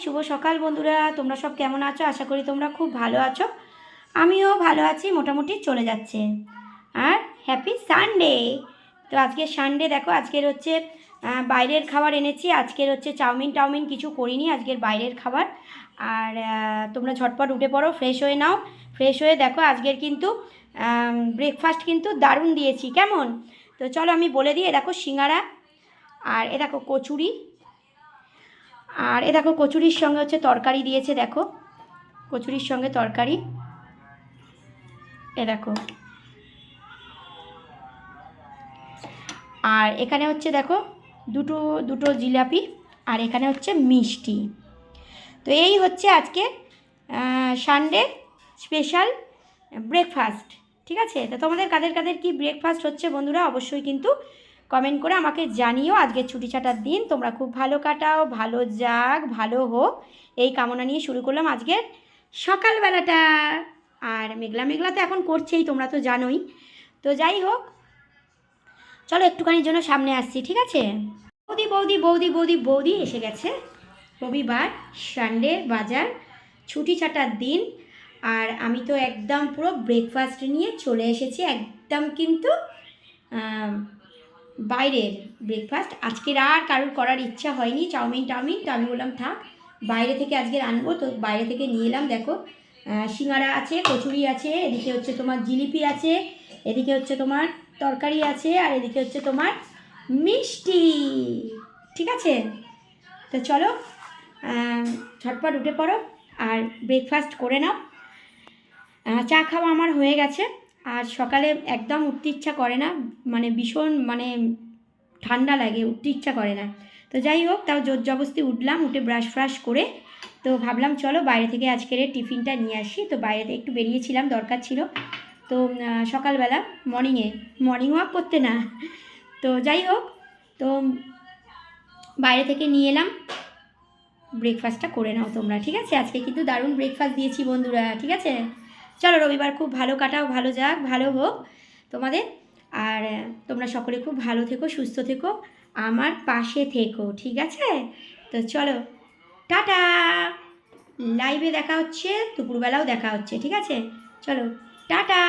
শুভ সকাল বন্ধুরা, তোমরা সব কেমন আছো? আশা করি তোমরা খুব ভালো আছো। আমিও ভালো আছি, মোটামুটি চলে যাচ্ছে। আর হ্যাপি সানডে। তো আজকে সানডে, দেখো আজকের হচ্ছে বাইরের খাবার এনেছি। আজকের হচ্ছে চাউমিন কিছু করিনি, আজকের বাইরের খাবার। আর তোমরা ঝটপট উঠে পড়ো, ফ্রেশ হয়ে নাও। ফ্রেশ হয়ে দেখো আজকের কিন্তু ব্রেকফাস্ট কিন্তু দারুণ দিয়েছি, কেমন? তো চলো আমি বলে দিই। দেখো সিঙ্গারা, আর এ দেখো কচুরি, আর এ দেখো কচুরির সঙ্গে হচ্ছে তরকারি দিয়েছে। দেখো কচুরির সঙ্গে তরকারি, এ দেখো। আর এখানে হচ্ছে দেখো দুটো দুটো জিলাপি, আর এখানে হচ্ছে মিষ্টি। তো এই হচ্ছে আজকে সানডে স্পেশাল ব্রেকফাস্ট, ঠিক আছে? তো তোমাদের কাদের কাদের কি ব্রেকফাস্ট হচ্ছে বন্ধুরা, অবশ্যই কিন্তু কমেন্ট করে আমাকে জানিও। আজকের ছুটি ছাটার দিন তোমরা খুব ভালো কাটাও, ভালো যাক, ভালো হোক, এই কামনা নিয়ে শুরু করলাম আজকের সকালবেলাটা। আর মেঘলা মেঘলা তো এখন করছেই, তোমরা তো জানোই। তো যাই হোক, চলো একটুখানির জন্য সামনে আসছি, ঠিক আছে? বৌদি বৌদি বৌদি বৌদি বৌদি এসে গেছে। রবিবার, সানডে, বাজার, ছুটি ছাটার দিন। আর আমি তো একদম পুরো ব্রেকফাস্ট নিয়ে চলে এসেছি, একদম কিন্তু বাইরের ব্রেকফাস্ট। আজকের আর কারোর করার ইচ্ছা হয়নি চাউমিন, তো আমি বললাম থাক, বাইরে থেকে আজকের আনবো। তো বাইরে থেকে নিয়ে এলাম। দেখো সিঙ্গারা আছে, কচুরি আছে, এদিকে হচ্ছে তোমার জিলিপি আছে, এদিকে হচ্ছে তোমার তরকারি আছে, আর এদিকে হচ্ছে তোমার মিষ্টি, ঠিক আছে? তো চলো ঝটপট উঠে পড়ো আর ব্রেকফাস্ট করে নাও। চা খাওয়া আমার হয়ে গেছে। আর সকালে একদম উঠতে ইচ্ছা করে না, মানে ভীষণ মানে ঠান্ডা লাগে, উঠতে ইচ্ছা করে না। তো যাই হোক, তাও জোর জবস্তি উঠলাম, উঠে ব্রাশ ফ্রাশ করে তো ভাবলাম চলো বাইরে থেকে আজকের টিফিনটা নিয়ে আসি। তো বাইরে একটু বেরিয়েছিলাম, দরকার ছিল। তো সকালবেলা মর্নিং ওয়াক করতে না, তো যাই হোক, তো বাইরে থেকে নিয়ে এলাম। ব্রেকফাস্টটা করে নাও তোমরা, ঠিক আছে? আজকে কিন্তু দারুণ ব্রেকফাস্ট দিয়েছি বন্ধুরা, ঠিক আছে? চলো রবিবার খুব ভালো কাটাও, ভালো যাক, ভালো হোক তোমাদের। আর তোমরা সকলে খুব ভালো থেকো, সুস্থ থেকো, আমার পাশে থেকো, ঠিক আছে? তো চলো টাটা। লাইভে দেখা হচ্ছে, দুপুরবেলাও দেখা হচ্ছে, ঠিক আছে? চলো টাটা।